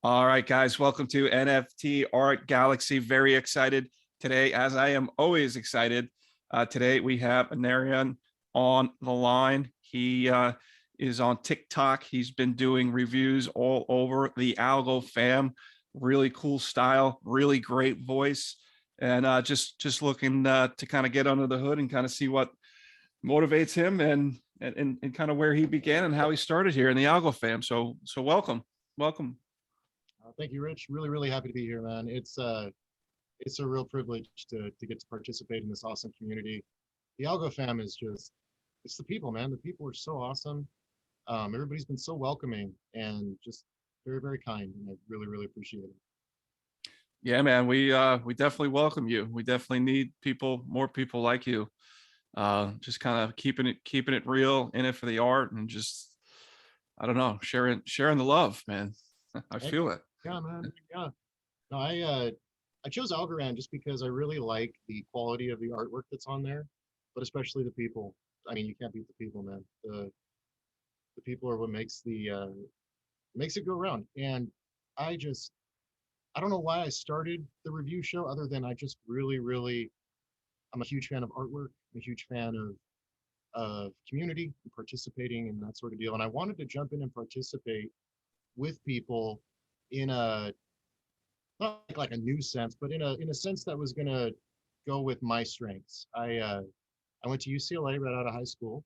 All right, guys, welcome to NFT Art Galaxy. Very excited today, as I am always excited. Today we have Ennarion on the line. He is on TikTok. He's been doing reviews all over the Algo fam. Really cool style, really great voice, and just looking to kind of get under the hood and kind of see what motivates him and kind of where he began and how he started here in the Algo fam. So welcome. Thank you, Rich. Really happy to be here, man. It's a real privilege to get to participate in this awesome community. The Algo fam is it's the people, man. The people are so awesome. Everybody's been so welcoming and just very kind. And I really appreciate it. Yeah, man, we definitely welcome you. We definitely need more people like you. Just kind of keeping it real, in it for the art, and just, I don't know, sharing the love, man. I feel it. Yeah, man. Yeah. No, I chose Algorand just because I really like the quality of the artwork that's on there, but especially the people. I mean, you can't beat the people, man. The people are what makes makes it go around. And I just I don't know why I started the review show other than I just really I'm a huge fan of artwork. I'm a huge fan of community and participating and that sort of deal. And I wanted to jump in and participate with people in a not like a new sense, but in a sense that was gonna go with my strengths. I went to UCLA right out of high school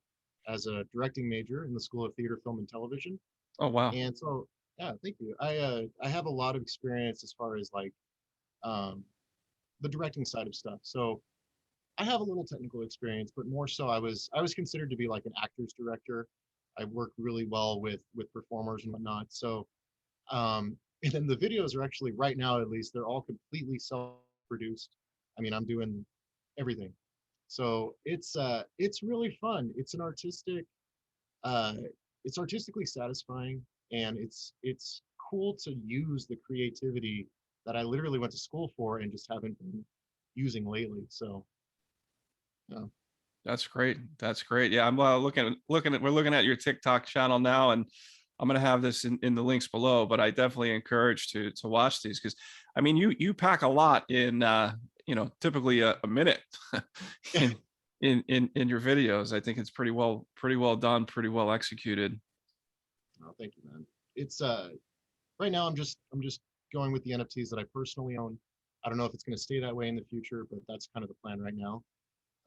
as a directing major in the School of Theater, Film, and Television. Oh, wow. And so, yeah, thank you. I have a lot of experience as far as like um, the directing side of stuff. So I have a little technical experience, but more so I was considered to be like an actor's director. I work really well with performers and whatnot. So and then the videos are actually right now, at least, they're all completely self-produced. I mean, I'm doing everything. So it's really fun. Uh it's artistically satisfying, and it's cool to use the creativity that I literally went to school for and just haven't been using lately. So yeah. That's great. That's great. Yeah, I'm we're looking at your TikTok channel now, and I'm gonna have this in the links below. But I definitely encourage to watch these, because I mean, you pack a lot in typically a minute in in your videos. I think it's pretty well done, pretty well executed. Oh, thank you, man. It's right now I'm just going with the NFTs that I personally own. I don't know if it's going to stay that way in the future, but that's kind of the plan right now.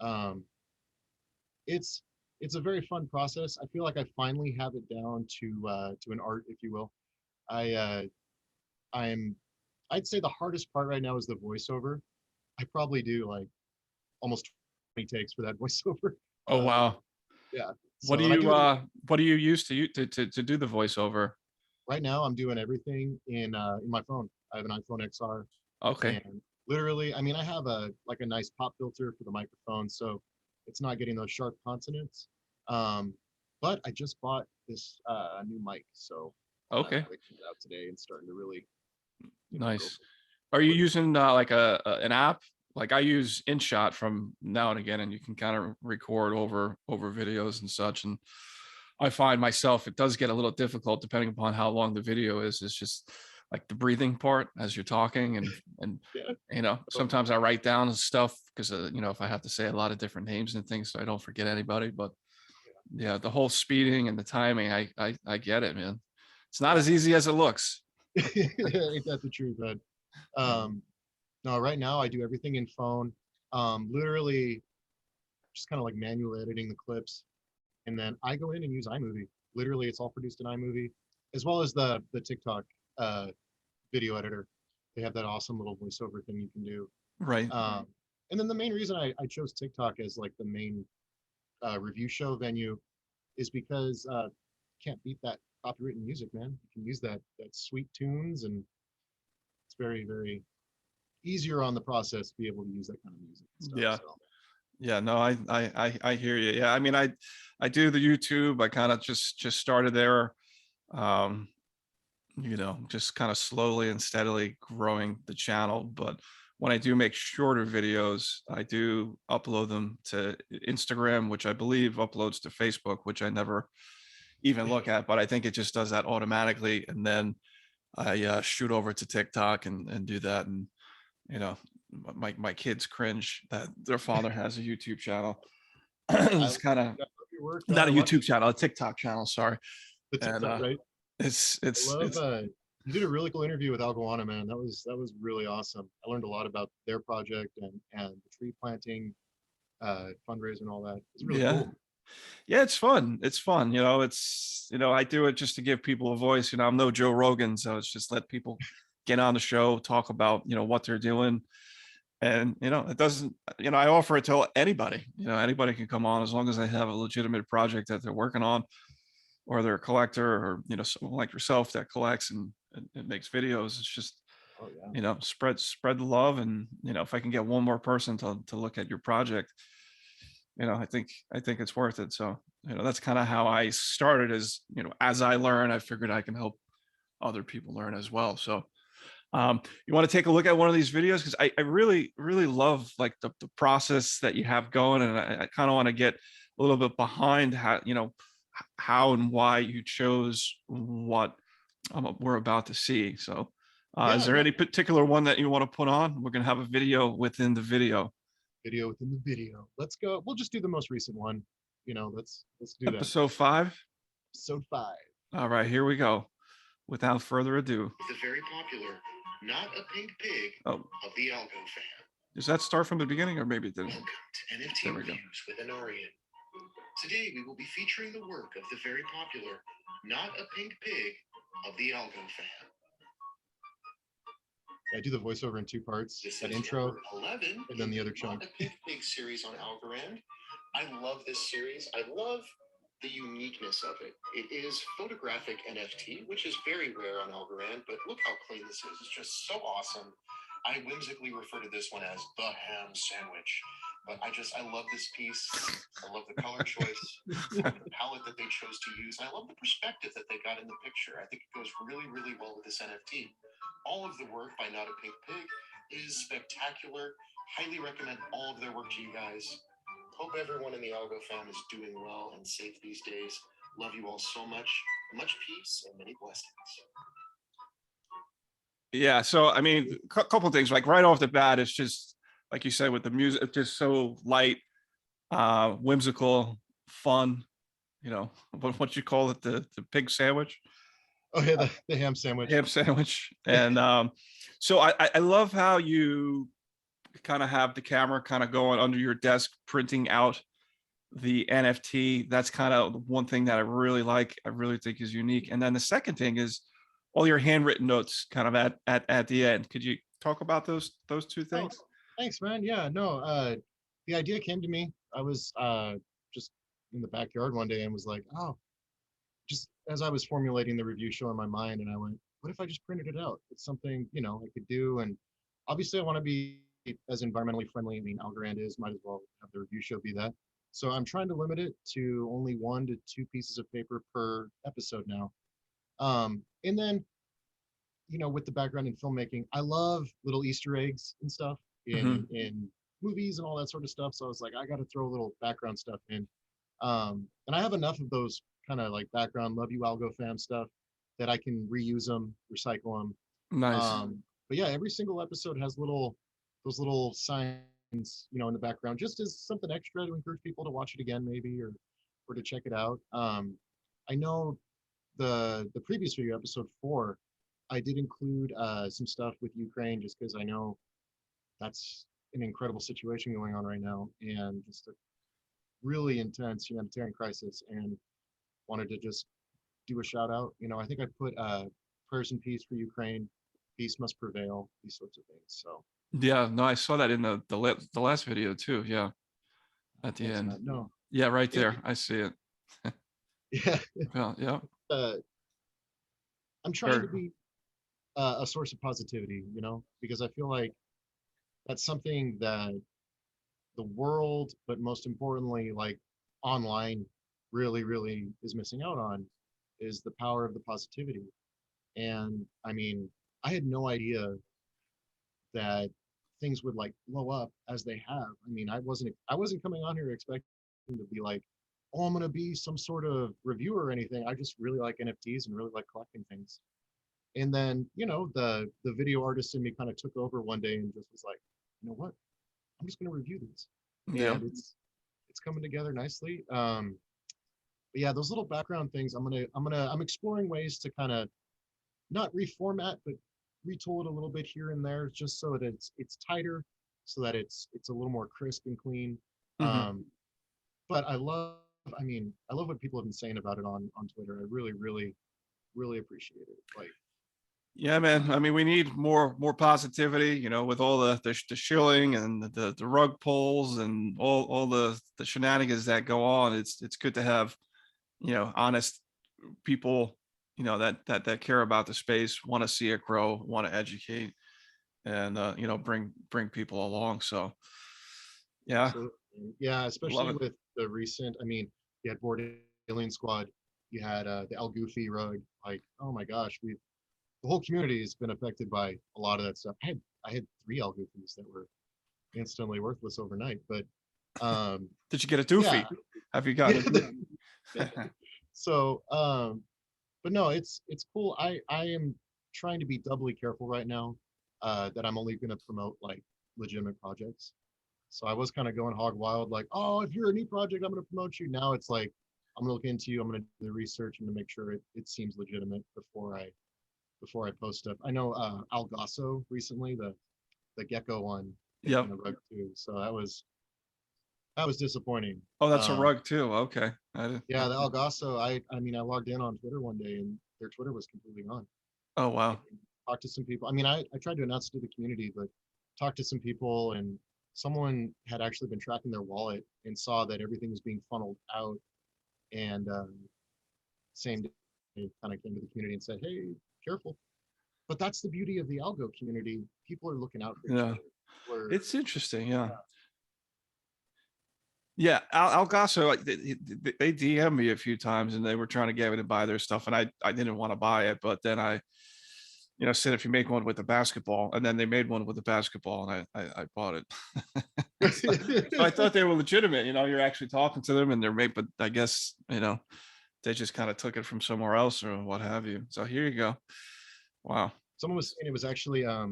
Um, it's it's a very fun process. I feel like I finally have it down to an art, if you will. I I'm I'd say the hardest part right now is the voiceover. I probably do like almost 20 takes for that voiceover. Oh, Uh, wow. yeah. What So do and I you do it what do you use to do the voiceover? right now. I'm doing everything in my phone. I have an iPhone XR, Okay. and literally, I mean, I have a like a nice pop filter for the microphone, so it's not getting those sharp consonants. Um, but I just bought this new mic, so Okay. fixing it out today and starting to really, go Nice. Are you for it. using like an app? Like I use InShot from now and again, and you can kind of record over videos and such. And I find myself, it does get a little difficult depending upon how long the video is. It's just like the breathing part as you're talking, and Yeah. sometimes I write down stuff because if I have to say a lot of different names and things, so I don't forget anybody. But yeah, the whole speeding and the timing, I get it, man. It's not Yeah. as easy as it looks. Ain't that the truth, man? Um, no, right now I do everything in phone. Literally just kind of like manual editing the clips, and then I go in and use iMovie. Literally, it's all produced in iMovie, as well as the TikTok uh, video editor. They have that awesome little voiceover thing you can do. Right. And then the main reason I chose TikTok as like the main review show venue is because can't beat that copywritten music, man. You can use that sweet tunes, and it's very easier on the process to be able to use that kind of music and stuff. Yeah. So Yeah, no, I hear you. Yeah, I mean, I do the YouTube. I kind of just started there, um, just kind of slowly and steadily growing the channel. But when I do make shorter videos, I do upload them to Instagram, which I believe uploads to Facebook, which I never even look at, but I think it just does that automatically. And then I shoot over to TikTok and do that. And, you know, my kids cringe that their father has a YouTube channel. I It's love kind of your work, man. not I a watch YouTube channel, a TikTok channel, sorry. the And TikTok, right? it's I it's love it's you did a really cool interview with Algorand, man. That was really awesome. I learned a lot about their project and the tree planting fundraiser and all that. It's really yeah. cool. Yeah, it's fun. It's fun. You know, I do it just to give people a voice. You know, I'm no Joe Rogan, so it's just let people get on the show, talk about, what they're doing. And, it doesn't, I offer it to anybody. Anybody can come on as long as they have a legitimate project that they're working on, or they're a collector, or, someone like yourself that collects and makes videos. It's just, Oh yeah. spread the love. And, if I can get one more person to look at your project, I think it's worth it. So, that's kind of how I started. Is, as I learn, I figured I can help other people learn as well. So, you want to take a look at one of these videos? Because I really, really love like the process that you have going. And I kind of want to get a little bit behind how and why you chose what we're about to see. So, is Yeah, there no, any particular one that you want to put on? We're going to have a video within the video. video within the video. Let's go. We'll just do the most recent one. Let's do that. Episode 5. Episode 5. All right, here we go. Without further ado. The very popular, not a pink pig, Oh, of the Algo fan. does that start from the beginning, or maybe it didn't? Welcome to NFT There we go. Reviews with Ennarion. Today we will be featuring the work of the very popular, not a pink pig, of the Algo fan. I do the voiceover in 2 parts. This That is intro, number 11 and then the other in chunk. Not a Pink Pig series on Algorand. I love this series. I love the uniqueness of it. It is photographic NFT, which is very rare on Algorand, but look how clean this is. It's just so awesome. I whimsically refer to this one as the ham sandwich, but I love this piece. I love the color choice, the palette that they chose to use. And I love the perspective that they got in the picture. I think it goes really, really well with this NFT. All of the work by Not a Pink Pig is spectacular. Highly recommend all of their work to you guys. Hope everyone in the Algo fam is doing well and safe these days. Love you all so much. Much peace and many blessings. Yeah, so I mean, a couple of things. Like right off the bat, it's just like you said with the music, it's just so light, whimsical, fun. What you call it, the pig sandwich, Oh yeah, the ham sandwich. ham sandwich. And so I love how you kind of have the camera kind of going under your desk, printing out the NFT. That's kind of one thing that I really like. I really think is unique. And then the second thing is all your handwritten notes kind of at the end. Could you talk about those 2 Oh, things? thanks, man. Yeah, no. The idea came to me. I was just in the backyard one day and was like, oh, just as I was formulating the review show in my mind, and I went, what if I just printed it out? It's something I could do, and obviously I want to be as environmentally friendly. I mean, Algorand is, might as well have the review show be that. So I'm trying to limit it to only 1 to 2 pieces of paper per episode now. And then, with the background in filmmaking, I love little Easter eggs and stuff in movies and all that sort of stuff. So I was like, I got to throw a little background stuff in. And I have enough of those kind of like background love you Algo fam stuff that I can reuse them, recycle them. Nice. But yeah, every single episode has those little signs, in the background, just as something extra to encourage people to watch it again, maybe, or to check it out. I know the previous video, episode 4, I did include some stuff with Ukraine, just because I know that's an incredible situation going on right now, and just a really intense humanitarian crisis, and wanted to just do a shout out. I think I put prayers and peace for Ukraine, peace must prevail, these sorts of things. So Yeah, no, I saw that in the last video too. Yeah, at the thanks, end. man. No, Yeah, right there. I see it. yeah, Well, yeah. I'm trying Sure. to be a source of positivity, because I feel like that's something that the world, but most importantly, like online, really, really is missing out on, is the power of the positivity. And I mean, I had no idea that things would like blow up as they have. I mean, I wasn't coming on here expecting to be like, oh, I'm gonna be some sort of reviewer or anything. I just really like NFTs and really like collecting things. And then, you know, the video artist in me kind of took over one day and just was like, you know what? I'm just going to review these. Yeah. And it's coming together nicely. But yeah, those little background things, I'm exploring ways to kind of not reformat, but retool it a little bit here and there, just so that it's tighter, so that it's a little more crisp and clean. Mhm. But I love what people have been saying about it on Twitter. I really, really, really appreciate it. Like, Yeah, man. I mean, we need more positivity, you know, with all the shilling and the rug pulls and all the shenanigans that go on. It's good to have, you know, honest people, you know, that care about the space, want to see it grow, want to educate, and you know, bring people along. So yeah, absolutely. Yeah, love especially it. with the recent, I mean, you had Board Alien Squad, you had the El Goofy rug. Like, oh my gosh, the whole community has been affected by a lot of that stuff. I had 3 El Goofies that were instantly worthless overnight. But Did you get a yeah, doofy? Have you gotten yeah. a So but no, it's cool. I am trying to be doubly careful right now, that I'm only going to promote like legitimate projects. So I was kind of going hog wild, like, oh, if you're a new project, I'm going to promote you. Now it's like, I'm going to look into you. I'm going to do the research and to make sure it seems legitimate before I post stuff. I know Algasso recently, the gecko one, Yep. in the rug too. So that was disappointing. Oh, that's a Um, rug too. Okay. yeah, the Algasso. I mean, I logged in on Twitter one day and their Twitter was completely gone. Oh, wow. Talked to some people. I mean, I tried to announce it to the community, but talked to some people, and someone had actually been tracking their wallet and saw that everything was being funneled out. And same day, kind of came to the community and said, "Hey, careful." But that's the beauty of the Algo community. People are looking out for each Yeah. other. We're, It's interesting. Yeah. Yeah, Algasso, like, they DM me a few times and they were trying to get me to buy their stuff, and I didn't want to buy it, but then I, you know, said if you make one with the basketball, and then they made one with the basketball, and I bought it. So, so I thought they were legitimate. You know, you're actually talking to them, and they're made, but I guess, you know, they just kind of took it from somewhere else or what have you. So here you go. Wow. someone was saying it was actually what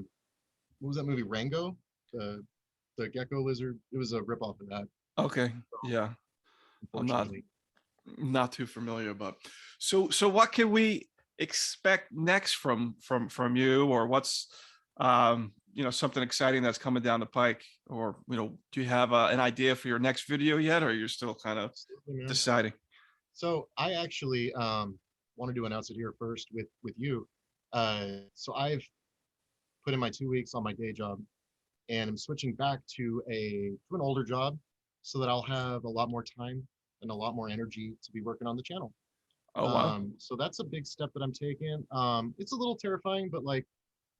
was that movie, Rango? The gecko lizard. It was a ripoff of that, Okay. Yeah, I'm unfortunately. not too familiar, but so what can we expect next from you, or what's you know, something exciting that's coming down the pike, or you know, do you have an idea for your next video yet, or you're still kind of Absolutely, man. deciding? So I actually wanted to announce it here first with you. So I've put in my 2 weeks on my day job, and I'm switching back to an older job, so that I'll have a lot more time and a lot more energy to be working on the channel. Oh, wow. So that's a big step that I'm taking. It's a little terrifying, but like,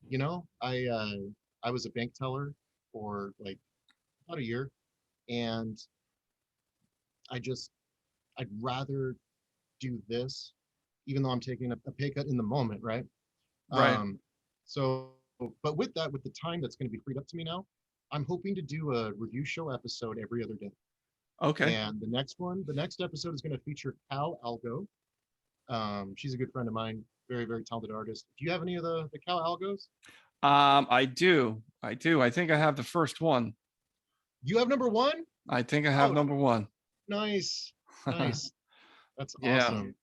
you know, I was a bank teller for like about a year, and I just I'd rather do this, even though I'm taking a pay cut in the moment, right? Right. Um, so, but with that, with the time that's going to be freed up to me now, I'm hoping to do a review show episode every other day. Okay. And the next episode is going to feature Cal Algo. She's a good friend of mine, very, very talented artist. Do you have any of the Cal Algos? I do. I think I have the first one. You have number one? I think I have Oh, number one. nice, nice. That's Yeah. awesome.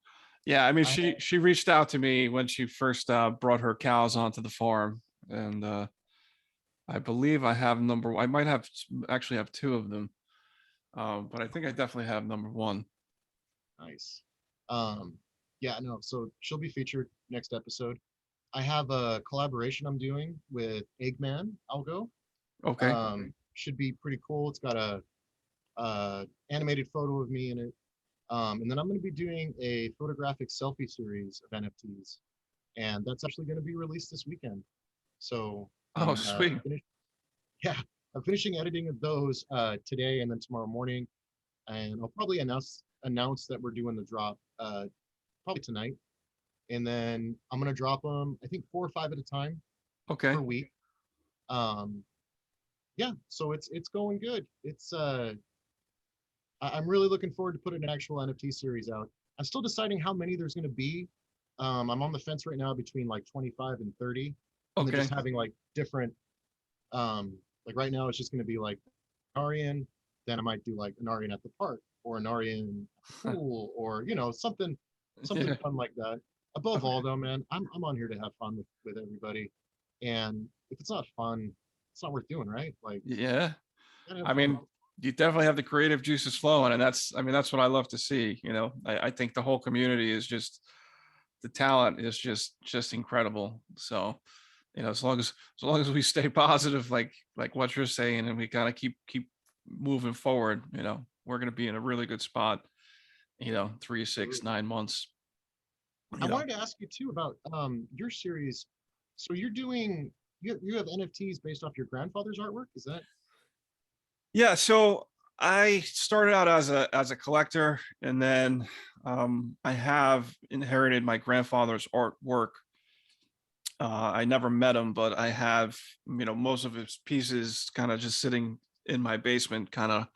Yeah, I mean, I she reached out to me when she first brought her cows onto the farm, and I believe I have number. I might have actually have two of them, but I think I definitely have number one. nice. Um, yeah, no. So she'll be featured next episode. I have a collaboration I'm doing with Eggman Algo. Okay. Should be pretty cool. It's got a animated photo of me in it. And then I'm going to be doing a photographic selfie series of NFTs, and that's actually going to be released this weekend. So Oh, sweet. yeah, I'm finishing editing of those today and then tomorrow morning, and I'll probably announce that we're doing the drop probably tonight, and then I'm going to drop them, I think 4 or 5 at a time Okay. per week. Um, yeah, so it's going good. I'm really looking forward to putting an actual NFT series out. I'm still deciding how many there's going to be. I'm on the fence right now between like 25 and 30, and then Okay. just having like different, like right now it's just going to be like Ennarion, then I might do like Ennarion at the park or Ennarion pool or something Yeah. fun like that. Above Okay. all though, man, I'm on here to have fun with everybody, and if it's not fun, it's not worth doing, right? Like, Yeah. gotta have I fun. mean, you definitely have the creative juices flowing, and I mean, that's what I love to see. I think the whole community is just, the talent is just incredible. So, as long as we stay positive, like what you're saying, and we kind of keep moving forward, we're gonna be in a really good spot. 3, 6, 9 months. I You know. wanted to ask you too about your series. So you're doing you have NFTs based off your grandfather's artwork, is that? Yeah, so I started out as a collector, and then I have inherited my grandfather's artwork. I never met him, but I have, most of his pieces kind of just sitting in my basement, kind of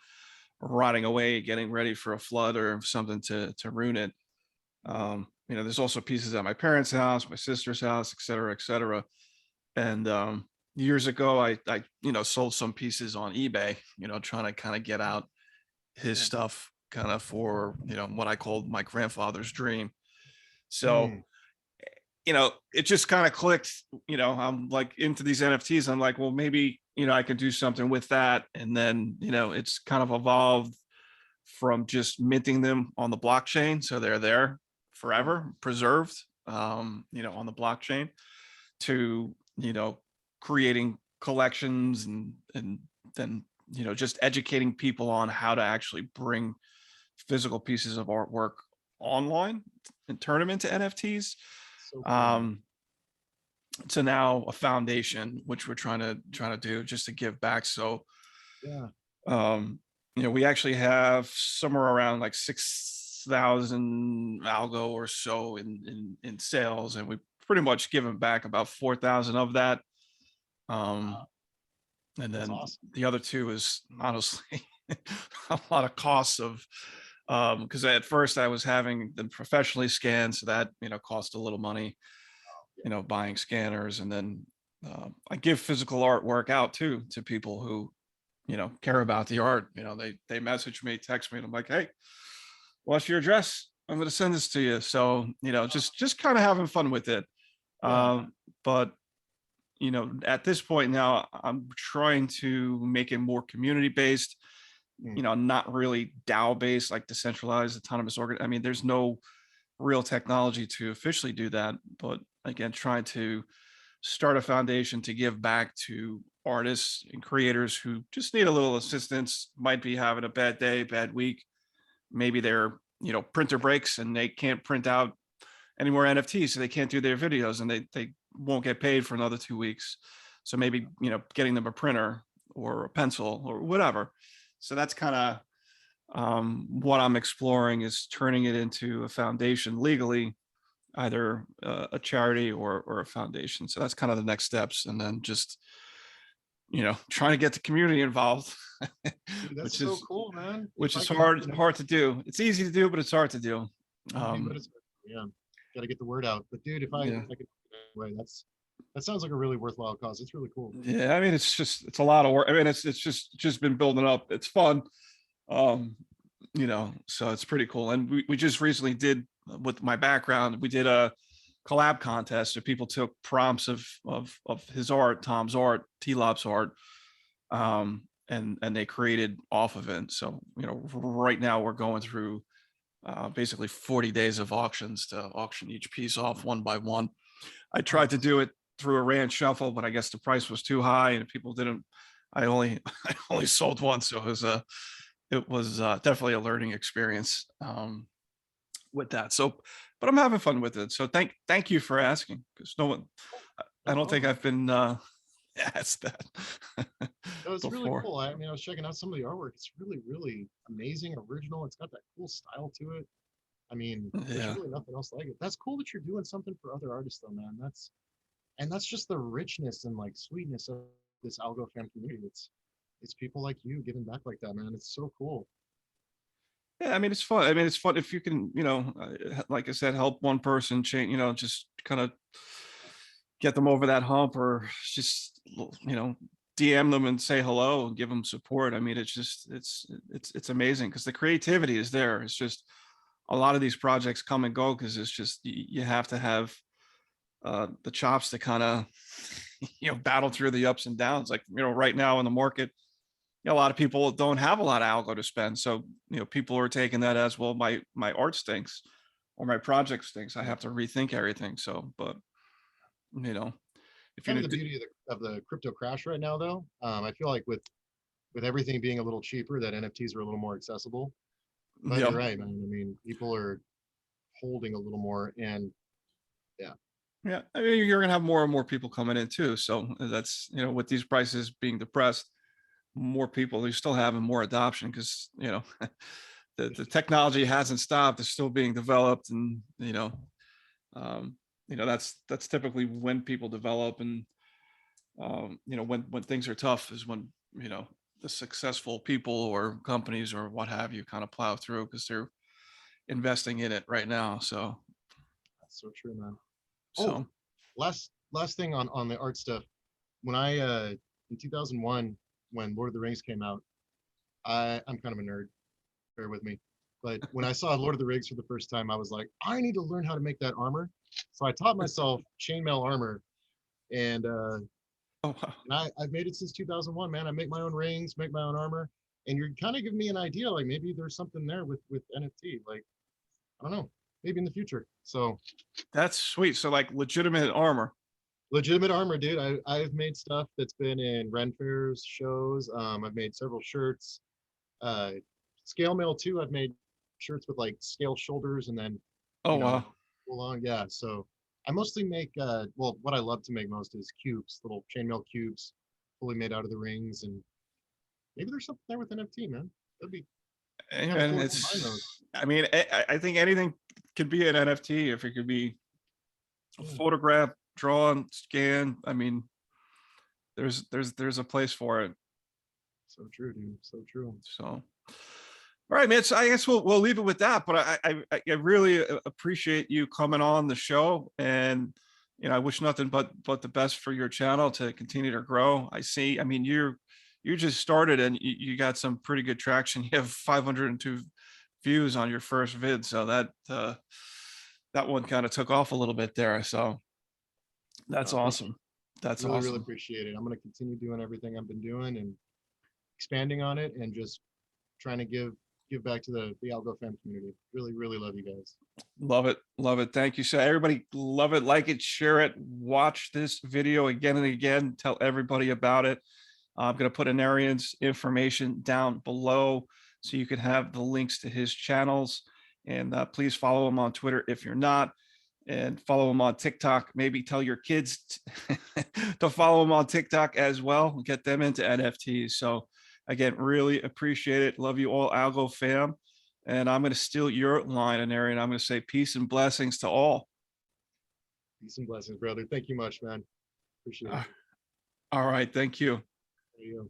rotting away, getting ready for a flood or something to ruin it. There's also pieces at my parents' house, my sister's house, et cetera, et cetera. And years ago, I sold some pieces on eBay, trying to kind of get out his Yeah. stuff, kind of for what I called my grandfather's dream. So Mm, it just kind of clicked. I'm like into these NFTs. I'm like, well, maybe I could do something with that, and then it's kind of evolved from just minting them on the blockchain, so they're there forever, preserved, on the blockchain, to creating collections, and then just educating people on how to actually bring physical pieces of artwork online and turn them into NFTs. so cool, man. Um, to now a foundation, which we're trying to do just to give back. So Yeah. we actually have somewhere around like 6,000 algo or so in sales, and we pretty much given back about 4,000 of that. Um, and That's then awesome. the other two is honestly a lot of costs of, because at first I was having them professionally scanned, so that cost a little money, buying scanners, and then I give physical artwork out too to people who care about the art. They message me, text me, and I'm like, hey, what's your address? I'm going to send this to you. So just kind of having fun with it. Yeah. But at this point now, I'm trying to make it more community based, Mm, not really DAO based, like decentralized autonomous organ. I mean, there's no real technology to officially do that, but again, trying to start a foundation to give back to artists and creators who just need a little assistance, might be having a bad day, bad week. Maybe their printer breaks and they can't print out any more NFTs, so they can't do their videos, and they won't get paid for another 2 weeks. So maybe getting them a printer or a pencil or whatever. So that's kind of what I'm exploring, is turning it into a foundation legally, either a charity or a foundation. So that's kind of the next steps, and then just trying to get the community involved, dude, that's which so is cool, man. If which I is can help hard in any hard to do. It's easy to do, but it's hard to do. easy, but it's yeah, got to get the word out. But dude, if Yeah. I could anyway, that sounds like a really worthwhile cause. It's really cool. Yeah, I mean, it's a lot of work. I mean, it's just been building up. It's fun. um so it's pretty cool. And we just recently did, with my background, we did a collab contest, so people took prompts of his art, Tom's art, T-Lop's art, and they created off of it. So right now we're going through basically 40 days of auctions to auction each piece off one by one. I tried to do it through a ranch shuffle, but I guess the price was too high and people didn't. I only I only sold one, so it was definitely a learning experience with that. So, but I'm having fun with it. So thank you for asking, because no one, I No don't think problem. I've been asked that It was really before. cool. I mean, I was checking out some of the artwork. It's really, really amazing, original. It's got that cool style to it. I mean, there's Yeah. really nothing else like it. That's cool that you're doing something for other artists, though, man. That's just the richness and like sweetness of this Algo fan community. It's people like you giving back like that, man. It's so cool. Yeah, I mean, it's fun. I mean, it's fun if you can, like I said, help one person change, just kind of get them over that hump, or just, DM them and say hello and give them support. I mean, it's just, it's amazing because the creativity is there. It's just a lot of these projects come and go because it's just, you have to have the chops to kind of, battle through the ups and downs. Like, right now in the market, a lot of people don't have a lot of algo to spend. So, people are taking that as, well, my art stinks or my project stinks. I have to rethink everything. So, but, if Kind you of the beauty of the crypto crash right now, though. I feel like with everything being a little cheaper, that NFTs are a little more accessible. But yeah, you're right, man. I mean, people are holding a little more, and yeah, yeah, I mean, you're going to have more and more people coming in too. So that's, with these prices being depressed, more people, you're still having more adoption because, the technology hasn't stopped. It's still being developed. And, um, that's typically when people develop. And, when things are tough is when, the successful people or companies or what have you kind of plow through because they're investing in it right now. So, that's so true, man. Oh, so, last thing on the art stuff. When I in 2001, when Lord of the Rings came out, I'm kind of a nerd. Bear with me. But when I saw Lord of the Rings for the first time, I was like, I need to learn how to make that armor. So I taught myself chainmail armor, and oh, wow. I've made it since 2001, man. I make my own rings, make my own armor, and you're kind of giving me an idea, like maybe there's something there with NFT. Like, I don't know, maybe in the future. So That's sweet. So like legitimate armor. legitimate armor, dude. I've made stuff that's been in Ren fairs, shows. I've made several shirts. Uh, Scale mail too. I've made shirts with like scale shoulders, and then Oh, you know wow. full on. Yeah. So I mostly make well, what I love to make most is cubes, little chainmail cubes, fully made out of the rings, and maybe there's something there with NFT, man. That'd be kind of And cool to combine those. I mean, I think anything could be an NFT if it could be Yeah, photographed, drawn, scanned. I mean, there's a place for it. so true, dude. So true. So, all right, man. So I guess we'll leave it with that. But I really appreciate you coming on the show, and I wish nothing but the best for your channel to continue to grow. I see. I mean, you just started and you got some pretty good traction. You have 502 views on your first vid, so that one kind of took off a little bit there. So that's Thank you. awesome. That's Really, really awesome. appreciate it. I'm gonna continue doing everything I've been doing and expanding on it, and just trying to give back to the Algo fan community. Really, really love you guys. Love it. Love it. Thank you. So everybody love it, like it, share it, watch this video again and again, tell everybody about it. I'm going to put Ennarion's information down below so you can have the links to his channels. And please follow him on Twitter if you're not, and follow him on TikTok. Maybe tell your kids to follow him on TikTok as well, get them into NFTs. So again, really appreciate it. Love you all, Algo fam. And I'm going to steal your line, Ennarion. I'm going to say peace and blessings to all. Peace and blessings, brother. Thank you much, man. Appreciate it. All right. Thank you. There you go.